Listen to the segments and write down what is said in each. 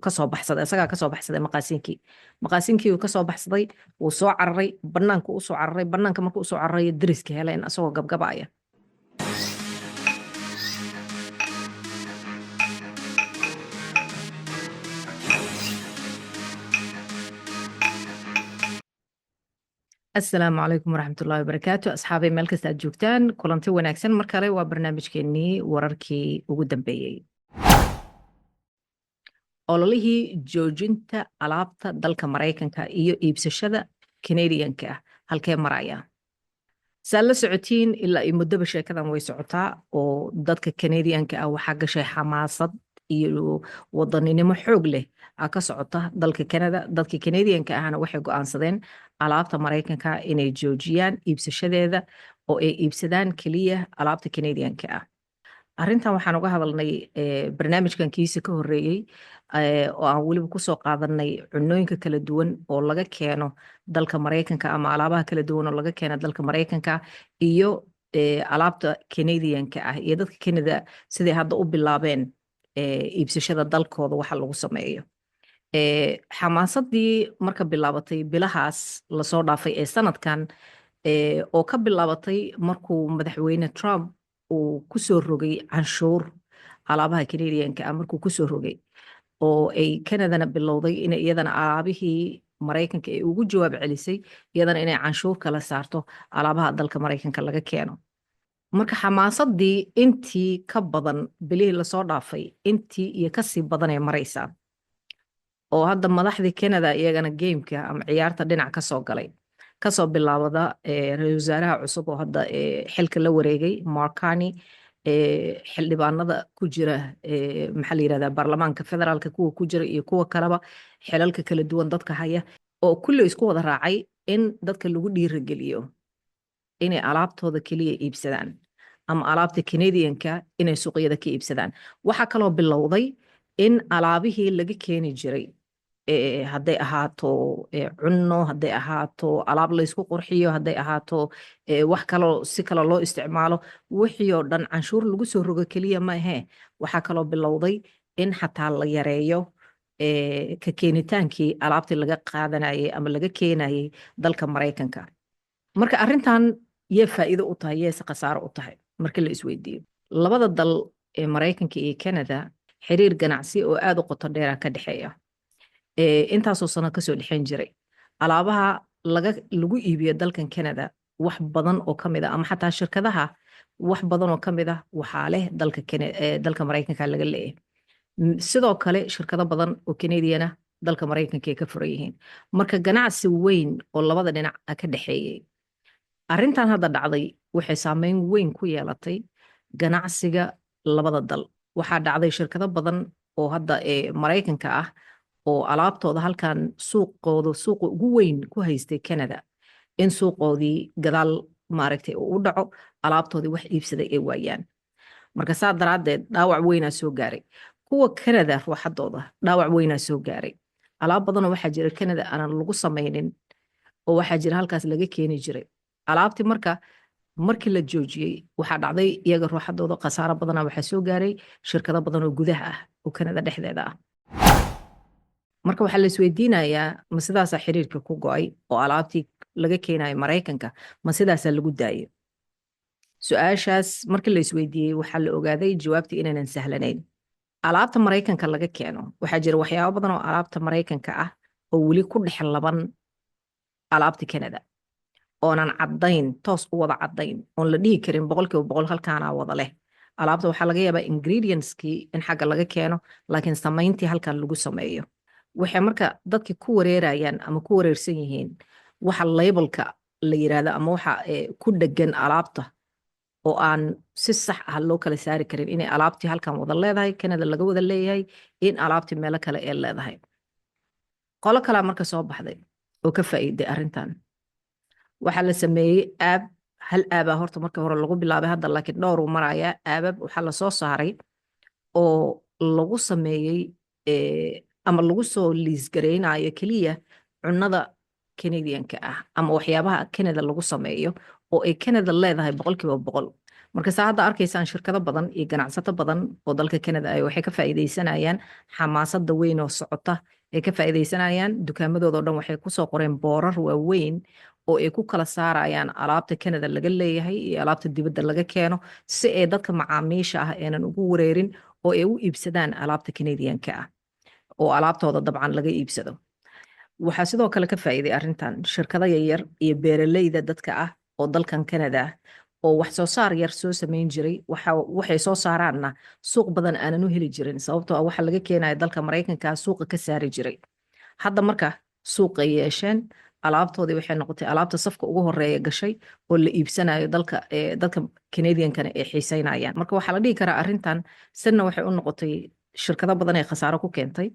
kasoo baxsaday isagaa kasoo baxsaday maqaasinkii uu kasoo baxsaday wuu soo cararay banaanka u soo cararay banaanka markuu u soo cararay dariska heleen asagoo gabgabaya السلام عليكم ورحمة الله وبركاته أصحابي ملك استاد جوكتان كلنتي وناكسن مركلي وبرنامج كيني ورركي وقدام بيي ololihii joojinta alaabta dalka Mareykanka iyo iibsashada Canadian-ka halkee maraya sala socotiin ilaa ay muddo sheekadan way socotaa oo dadka Canadian-ka waxa gashay xamaasad iyo wadaninimo xoog leh ka socota dalka Canada dadka Canadian-ka ahna waxay go'aansadeen alaabta Mareykanka inay joojiyaan iibsashadeeda oo ay iibsadaan kaliya alaabta Canadian-ka arrintan waxaan uga hadalnay barnaamijkan kiisa ka horeeyay oo aan waliba ku soo qaadanay cunooyinka kala duwan oo laga keeno dalka Mareykanka ama alaabaha kala duwan oo laga keeno dalka Mareykanka iyo alaabta Canadian-ka iyo dadka Canada sidii hadda u bilaabeen iibsashada dalkooda waxa lagu sameeyo xamaasadii marka bilaabatay bilahaas la soo dhaafay ee sanadkan oo ka bilaabatay markuu madaxweyne Trump uu ku soo rogay canshuur alaabaha Canadian-ka markuu ku soo rogay oo ay Canada-na bilowday in iyadana alaabihii Mareykanka ay ugu jawaab celisay iyadana inay canshuur kala saarto alaabaha dalka Mareykanka laga keeno marka xamaasadii intii ka badan bilihii la soo dhaafay intii iyo ka sii badan ee maraysa oo hadda madaxdii Canada iyagana gameka ama ciyaarta dhinac ka soo galay kasoo bilaabada ra'iisul wasaaraha cusub oo hadda xilka la wareegay Mark Carney xildhibaanada ku jira maxaa la yiraahdaa baarlamaanka federaalka kuwa ku jira iyo kuwa kaleba xilalka kala duwan dadka haya oo kulli isku wada raacay in dadka lagu dhiirigeliyo inay alaabtooda kaliya iibsadaan ama alaabta Canadian-ka inay suuqyada ka iibsadaan waxa kaloo bilowday in alaabihii laga keeni jiray hadday ahaato cunno hadday ahaato alaab la isku qurxiyo hadday ahaato wax kaloo si kale loo isticmaalo wixii oo dhan canshuur lagu soo rogo kaliya ma ahe waxa kaloo bilowday in xataa la yareeyo ka keenitaankii alaabtii laga qaadanayay ama laga keenayay dalka Mareykanka marka arrintan yee faa'iido u tahay yeese khasaaro u tahay marka la isweydiiyo labada dal ee Mareykanka iyo Canada xiriir ganacsi oo aad u qoto dheer ka dhaxeeya intaasoo sano ka soo dhexeyn jiray alaabaha lagu iibiyo dalkan Canada wax badan oo kamid ah ama xataa shirkadaha wax badan oo kamid ah waxaa leh dalka Mareykanka laga leeyahay sidoo kale shirkado badan oo Canadian ah dalka Mareykanka ay ka furan yihiin marka ganacsi weyn oo labada dhinac ka dhaxeeyay arrintan hadda dhacday waxay saameyn weyn ku yeelatay ganacsiga labada dal waxaa dhacday shirkado badan oo hadda Mareykanka ah oo alaabtooda halkan suuqa ugu weyn ku haystay Canada in suuqoodii gadaal maaragtay u dhaco alaabtoodii wax iibsaday ay waayaan marka saa daraadeed dhaawac weynaa soo gaaray kuwa Canada ruuxadooda dhaawac weynaa soo gaaray alaab badan waxaa jira Canada aan lagu samaynin oo waxaa jira halkaas laga keeni jiray alaabtii markii la joojiyay waxaa dhacday iyaga ruuxadooda khasaaro badan waxaa soo gaaray shirkado badan oo gudaha ah oo Canada dhexdeeda ah marka waxaa la isweydiinayaa ma sidaasa xiriirka ku go'ay oo alaabtii laga keenayo Mareykanka ma sidaasa lagu daayo su'aashaas markii la isweydiiyay waxaa la ogaaday jawaabtii inaanan sahlanayn alaabta Mareykanka laga keeno waxaa jira waxyaabo badan oo alaabta Mareykanka ah oo weli ku dhex laban alaabta Canada oonan caddayn toos u wada caddayn oon la dhihi karin 100% halkaana wada leh alaabta waxaa laga yaabaa ingredients-kii in xagga laga keeno laakiin samayntii halkan lagu sameeyo waxay marka dadka ku wareerayaan ama ku wareersan yihiin waxa labelka la yiraahdo ama waxa ku dhagan alaabta oo aan si sax ah loo kala saari karin inay alaabtii halkan wada leedahay Canada laga wada leeyahay in alaabtii meel kale ay leedahay qolo kale marka soo baxday oo ka faa'iiday arrintan waxa la sameeyay hal aaba horta markii hore lagu bilaabay hadda laakiin dhowr uu maraya aabab waxa la soo saaray oo lagu sameeyay ama lagu soo liis gareynayo kaliya cunada Canadian-ka ah ama waxyaabaha Canada lagu sameeyo oo ay Canada leedahay 100%. marka saa hadda arkaysaan shirkado badan iyo ganacsato badan oo dalka Canada ay waxay ka faa'iideysanayaan xamaasadda weyn oo socota ay ka faa'iideysanayaan dukaamadooda oo dhan waxay ku soo qoreen boorar waaweyn oo ay ku kala saarayaan alaabta Canada laga leeyahay iyo alaabta dibadda laga keeno si ay dadka macaamiisha ah aanan ugu wareerin oo ay u iibsadaan alaabta Canadianka ah oo alaabtooda dabcan laga iibsado waxaa sidoo kale ka faa'iiday arrintan shirkado yaryar iyo beeraleyda dadka ah oo dalkan Canada ah oo wax soo saar yar soo samayn jiray waxay soo saaraanna suuq badan aanan u heli jirin sababtoo ah waxa laga keenaya dalka Mareykanka suuqa ka saari jiray hadda marka suuqa yeesheen alaabtoodii waxay noqotay alaabta safka ugu horeeya gashay oo la iibsanayo dalka Canadian-kana ay xiisaynayaan marka waxaa la dhihi karaa arrintan sidna waxay u noqotay shirkado badan ee khasaaro ku keentay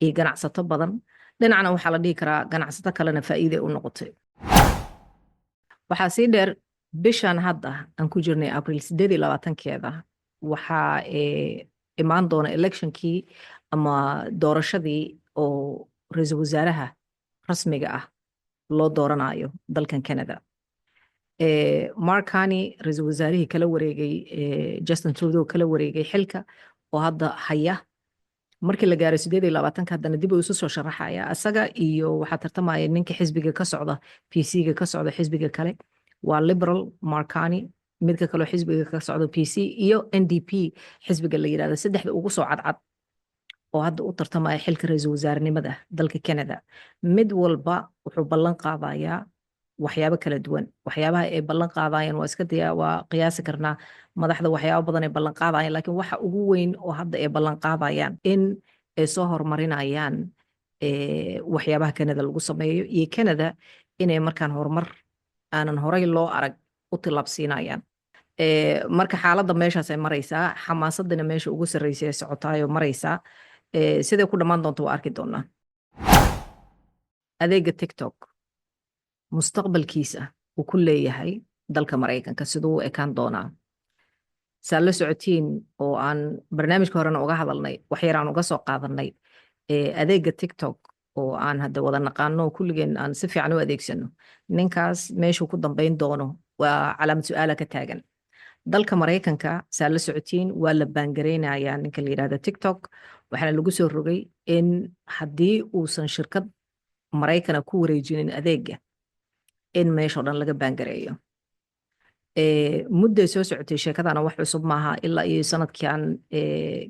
iyo ganacsato badan dhinacna waxaa la dhihi karaa ganacsato kalena faa'iido u noqotay waxaa sii dheer bishan hadda aan ku jirnay April 28-keeda waxaa imaan doona electionkii ama doorashadii oo ra'iisul wasaaraha rasmiga ah loo dooranayo dalkan Canada Mark Carney ra'iisul wasaarihii kala wareegay Justin Trudeau kala wareegay xilka oo hadda haya markii la gaaray 28 haddana dib uu isu soo sharaxaya asaga iyo waxaa tartamaya ninka xisbiga ka socda PC-ga ka socda xisbiga kale waa liberal Mark Carney midka kale xisbiga ka socda PC iyo NDP xisbiga la yiraahdo saddexda ugu soo cadcad oo hadda u tartamaya xilka ra'iisul wasaarenimada dalka Canada mid walba wuxuu ballan qaadayaa waxyaabo kala duwan waxyaabaha ay ballan qaadayaan waa qiyaasi karnaa madaxda waxyaabo badan ay ballan qaadayaan laakiin waxa ugu weyn oo hadda ay ballan qaadayaan in ay soo horumarinayaan waxyaabaha Canada lagu sameeyo iyo Canada inay markaan horumar aanan horay loo arag u tilaabsiinayaan marka xaaladda meeshaas ay maraysaa xamaasadana meesha ugu sarreysay socotaayo maraysaa sidee ku dhammaan doonto waa arki doonaa adeega TikTok mustaqbalkiisa uu ku leeyahay dalka Mareykanka siduu u ekaan doonaa saa la socotiin oo aan barnaamijka horena uga hadalnay wax yar aan uga soo qaadanay adeega TikTok oo aan hadda wada naqaano kulligeen aan si fiican u adeegsano ninkaas meeshuu ku dambeyn doono waa calaamad su'aala ka taagan dalka Mareykanka saa la socotiin waa la baangareynayaa ninka la yiraahdo TikTok waxaana lagu soo rogay in haddii uusan shirkad Mareykana ku wareejinin adeega in meesha dhan laga baangareeyo muddo soo socotay sheekadana wax cusub maaha ilaa iyo sanadkan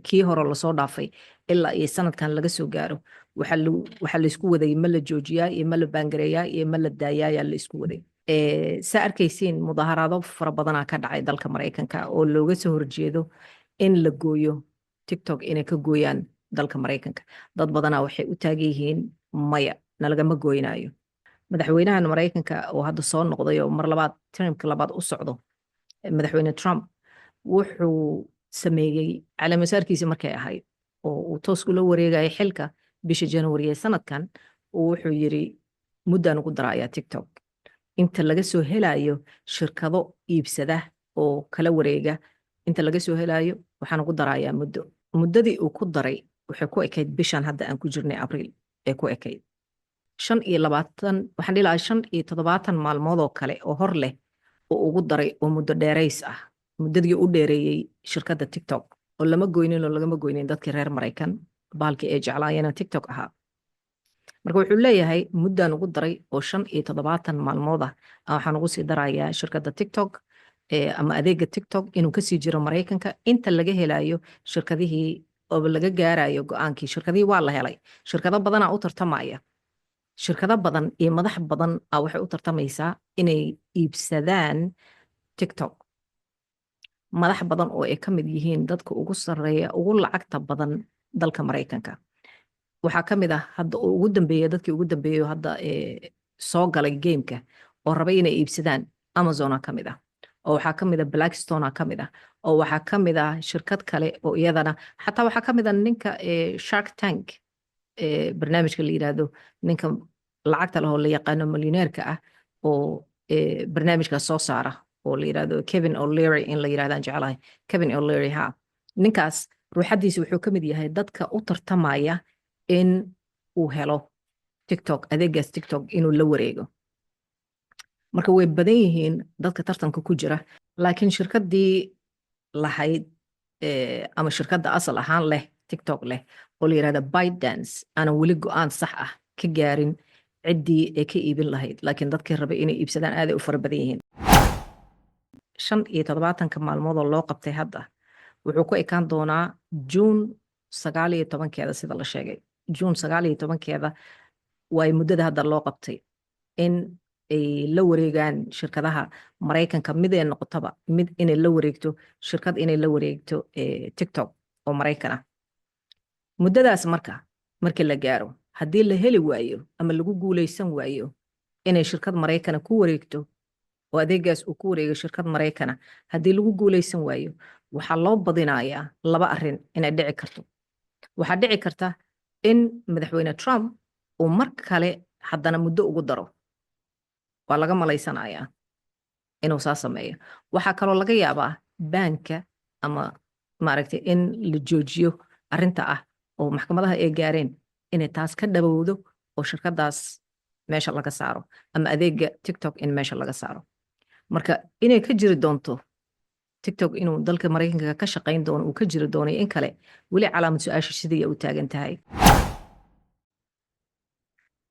kii hore la soo dhaafay ilaa iyo sanadkan laga soo gaaro waxa la isku waday ma la joojiyaa iyo ma la baangareeyaa iyo ma la daayaa la isku waday saa arkaysiin mudaharaado fara badanaa ka dhacay dalka Mareykanka oo looga soo horjeedo in la gooyo TikTok inay ka gooyaan dalka Mareykanka dad badanaa waxay u taagan yihiin maya nalagama gooynayo madaxweynahan Mareykanka oo hadda soo noqday oo mar labaad termka labaad u socdo madaxweyne Trump wuxuu sameeyay calaamasaarkiisa markay ahayd oo uu toos kula wareegay xilka bisha January ee sanadkan wuxuu yiri muddaan ugu daraaya TikTok inta laga soo helayo shirkado iibsada oo kala wareega inta laga soo helayo waxaan ugu daraaya muddadii uu ku daray waxay ku ekayd bishan hadda aan ku jirnay April ee ku ekayd 25 waxaan dhilahay 75 maalmood oo kale oo hor leh oo ugu daray oo muddo dheerays ah muddadii u dheereeyay shirkadda TikTok oo lama lagama goynin dadkii reer Mareykan baalkii ay jeclaayeen TikTok ahaa marka wuxuu leeyahay muddaan ugu daray oo 75 maalmood ah waxaan ugu sii darayaa shirkadda TikTok ama adeega TikTok inuu ka sii jiro Mareykanka inta laga helayo shirkadihii oo laga gaarayo go'aankii shirkadihii waa la helay shirkado badan u tartamaya shirkado badan iyo madax badan waxay u tartamaysaa inay iibsadaan TikTok madax badan oo ay ka mid yihiin dadka ugu sarreeya ugu lacagta badan dalka Mareykanka waxaa ka mid ah hadda ugu dambeeya dadkii ugu dambeeyay hadda soo galay gameka oo rabay inay iibsadaan Amazon ka mid ah oo waxaa ka mid ah Blackstone ka mid ah oo waxaa ka mid ah shirkad kale oo iyadana xataa waxaa ka mid ah ninka Shark Tank barnaamijka la yiraahdo ninka lacagta leh oo la yaqaano milyaneerka ah oo barnaamijka soo saara oo la yiraahdo Kevin O'Leary in la yiraahdaan jecelahay Kevin O'Leary ninkaas ruuxadiisa wuxuu ka mid yahay dadka u tartamaya in uu helo TikTok adeegaas TikTok inuu la wareego marka way badan yihiin dadka tartanka ku jira laakiin shirkaddii lahayd ama shirkadda asal ahaan leh tiktok leh oo la yidhahda ByteDance aanan weli go-aan sax ah ka gaarin ciddii ay ka iibin lahayd laakiin dadkii rabay inay iibsadaan aaday u fara badan yihiin 75 maalmoodoo loo qabtay hadda wuxuu ku ekaan doonaa juun 19 sida la sheegay juun 19 waay muddada hadda loo qabtay in ay la wareegaan shirkadaha maraykanka mid ay noqotaba mid inay la wareegto shirkad inay la wareegto tiktok oo maraykan ah muddadaas markii la gaaro haddii la heli waayo ama lagu guulaysan waayo inay shirkad maraykana ku wareegto oo adeegaas uu ku wareego shirkad maraykana haddii lagu guulaysan waayo waxaa loo badinayaa 2 arrin inay dhici karto waxaa dhici karta in madaxweyne Trump uu mar kale haddana muddo ugu daro waa laga malaysanayaa inuu saa sameeyo waxaa kaloo laga yaabaa baanka ama maaragtay in la joojiyo arrinta ah oo maxkamadaha ay gaareen inay taas ka dhabowdo oo shirkadaas meesha laga saaro ama adeega tiktok in meesha laga saaro marka inay ka jiri doonto tiktok inuu dalka maraykanka ka shaqayn doono uu ka jiri doono in kale weli calaamad su-aasha sidii u taagan tahay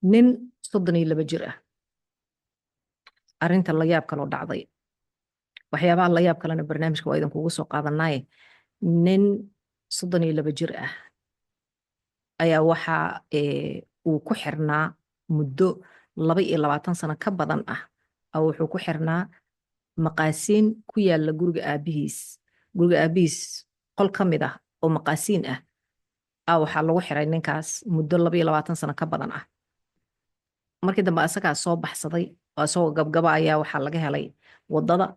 nin 32 jir ah arrinta la yaab kaloo dhacday waxyaabaha la yaab kalena barnaamijka waa idin kugu soo qaadanaaye nin 32 jir ah ayaa waxa uu ku xirnaa muddo 22 sano ka badan ah wuxuu ku xirnaa maqaasiin ku yaala guriga aabihiis qol ka mid ah oo maqaasiin ah waxaa lagu xiray ninkaas muddo 22 sano ka badan ah markii dambe asagaa soo baxsaday oo asagoo gabgaba ayaa waxaa laga helay wadada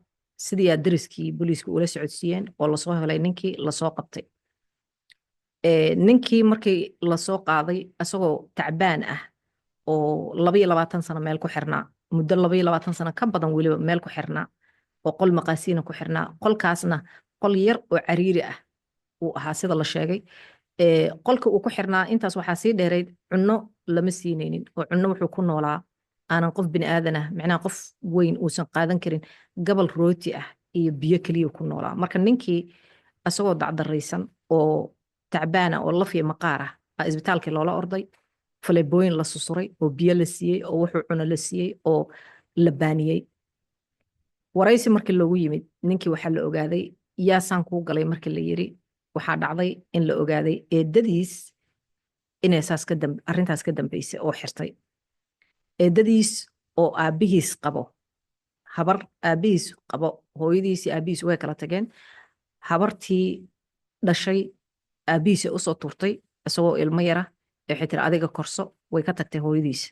sidii dariskii booliiska ula socodsiiyeen oo lasoo helay ninkii lasoo qabtay ninkii markii lasoo qaaday asagoo tacbaan ah oo 22 sano meel ku xirnaa muddo 22 sano ka badan weliba meel ku xirnaa oo qol maqaasiina ku xirnaa qolkaasna qol yar oo cariiri ah uu ahaa sida la sheegay qolka uu ku xirnaa intaas waxaa sii dheerayd cunno lama siinaynin oo cunno wuxuu ku noolaa aanan qof bini aadan ah macnaha qof weyn uusan qaadan karin gabal rooti ah iyo biyo keliya ku noolaa marka ninkii asagoo dacdaraysan oo tacbaana oo lafiya maqaar ah isbitaalkii loola orday faleebooyin la susuray oo biyo la siiyey oo wuxuu cuno la siiyey oo la baaniyey waraysi markii loogu yimid ninkii waxaa la ogaaday yaasaan kuu galay markii la yiri waxaa dhacday in la ogaaday eedadiis inay arrintaas ka dambaysay oo xirtay eedadiis oo aabihiis qabo habar aabihiis qabo hooyadiisii aabihiis way kala tageen habartii dhashay aabihiis usoo turtay isagoo ilmo yara waxay tiri adiga korso way ka tagtay hooyadiis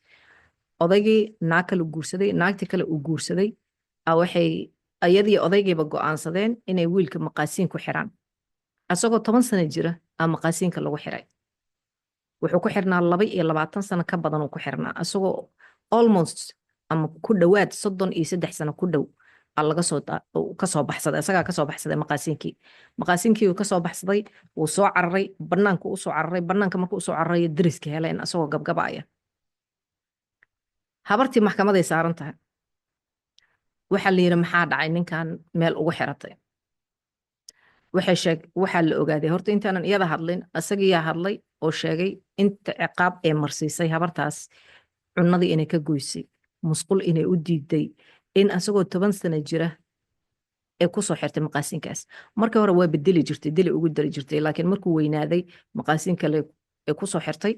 odaygii naag kale guursaday naagtii kale uu guursaday waxay ayadii odaygiiba go'aansadeen inay wiilka maqaasiin ku xiraan asagoo 10 sano jira maqaasiinka lagu xiray wuxuu ku xirnaa 22 sano ka badan uu ku xirnaa asagoo almost ama ku dhawaad 33 sano ku dhow laga soo baxsaday asagaa ka soo baxsaday maqaasiinkii uu ka soo baxsaday uu soo cararay banaanka u soo cararay banaanka markuu soo cararay dariska heleen asagoo gabgabaya habartii maxkamaday saaran tahay waxaa la yiri maxaa dhacay ninkan meel ugu xiratay waxaa la ogaaday horta intaanan iyada hadlin asagiyaa hadlay oo sheegay inta ciqaab ee marsiisay habartaas cunadii inay ka goysay musqul inay u diiday in asagoo 10 sano jira ee ku soo xirtay maqaasiinkaas markii hore waa bedeli jirtay dili ugu dari jirtay laakiin markuu weynaaday maqaasiinka ee ku soo xirtay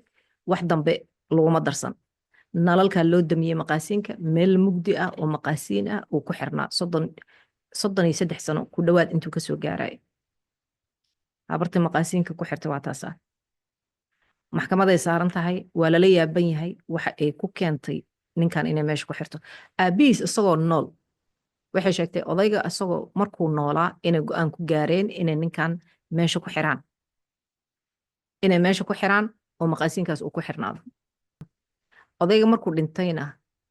wax dambe laguma darsan nalalka loo damiyey maqaasiinka meel mugdi ah oo maqaasiin ah uu ku xirnaa 33 sano ku dhawaad intuu ka soo gaaray habartii maqaasiinka ku xirtay waa taas maxkamaday saaran tahay waa lala yaaban yahay waxa ay ku keentay ninkan inay meesha ku xirto aabihiis isagoo nool waxay sheegtay odayga isagoo markuu noolaa inay go'aan ku gaareen inay ninkan meesha ku xiraan oo maqaasiinkaas uu ku xirnaado odayga markuu dhintayna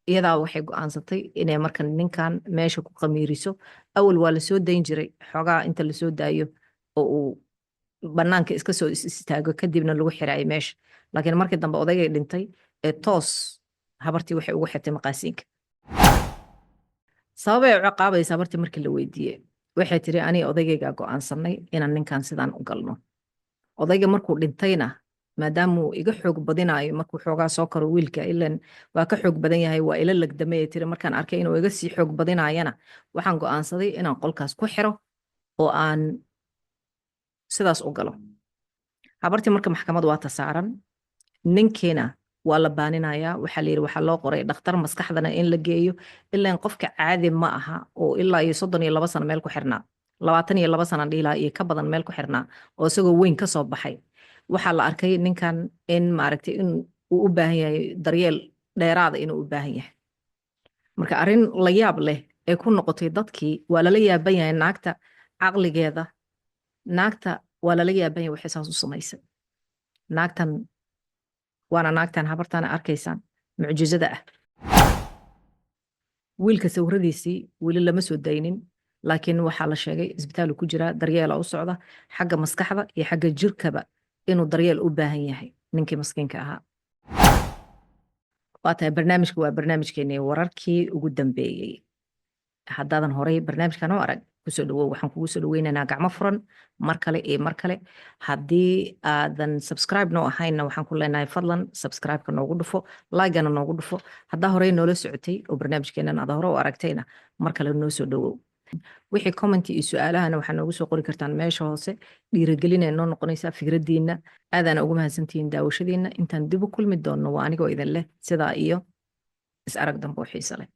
iyadaa waxay go'aansatay inay marka ninkan meesha ku qamiiriso awal waa la soo dayn jiray xogaa inta la soo daayo oo uu banaanka iska soo istaago kadibna lagu xiraayay meesha laakiin markii dambe odaygay dhintay ee toos habartii waxay ugu xirtay maqaasiinka sababay u ciqaabaysaa habartii markii la weydiiyey waxay tiri ani odaygaygaa go'aansanay inaan ninkan sidaan u galno odayga markuu dhintayna maadaamuu iga xoog badinaayo markuu xoogaa soo karo wiilka ilan waa ka xoog badan yahay waa ila lagdamay tiri markaan arkay inuu iga sii xoog badinaayana waxaan go'aansaday inaan qolkaas ku xiro oo aan sidaas u galo habartii marka maxkamad waa ta saaran ninkiina waa la baaninayaa waxaa la yidhi waxaa loo qoray dhakhtar maskaxdana in la geeyo ilaan qofka caadi ma aha oo ilaa iyo 32 sano meel ku xirnaa 22 sano dhiilaa iyo ka badan meel ku xirnaa oo isagoo weyn ka soo baxay waxaa la arkay ninkan in maaragtay in uu u baahan yahay daryeel dheeraada inuu u baahan yahay marka arrin la yaab leh ee ku noqotay dadkii waa lala yaaban yahay naagta caqligeeda naagta waa lala yaaban yahay waxay saas u samaysay naagtan waana naagtan habartan arkaysaan mucjizada ah wiilka sawiradiisii weli lama soo daynin laakiin waxaa la sheegay isbitaalu ku jira daryeela u socda xagga maskaxda iyo xagga jirkaba inuu daryeel u baahan yahay ninkii maskiinka ahaa waa tahay barnaamijku waa barnaamijkeenii wararkii ugu dambeeyey haddaadan horey barnaamijkan u arag kusoo dhawow waxaan kugu soo dhaweynaynaa gacmo furan mar kale iyo mar kale haddii aadan subscribe noo ahayna waxaan ku leenahay fadlan subscribe-ka noogu dhufo like-gana noogu dhufo haddaa horey noola socotay oo barnaamijkeenan aad hore u aragtayna mar kale noo soo dhawow wixii commenti iyo su-aalahana waxaa noogu soo qori kartaan meesha hoose dhiirigelinay noo noqonaysaa fikraddiina aadaana ugu mahadsantihiin daawashadiina intaan dib u kulmi doonno waa anigoo idin leh sidaa iyo is arag dambe oo xiise leh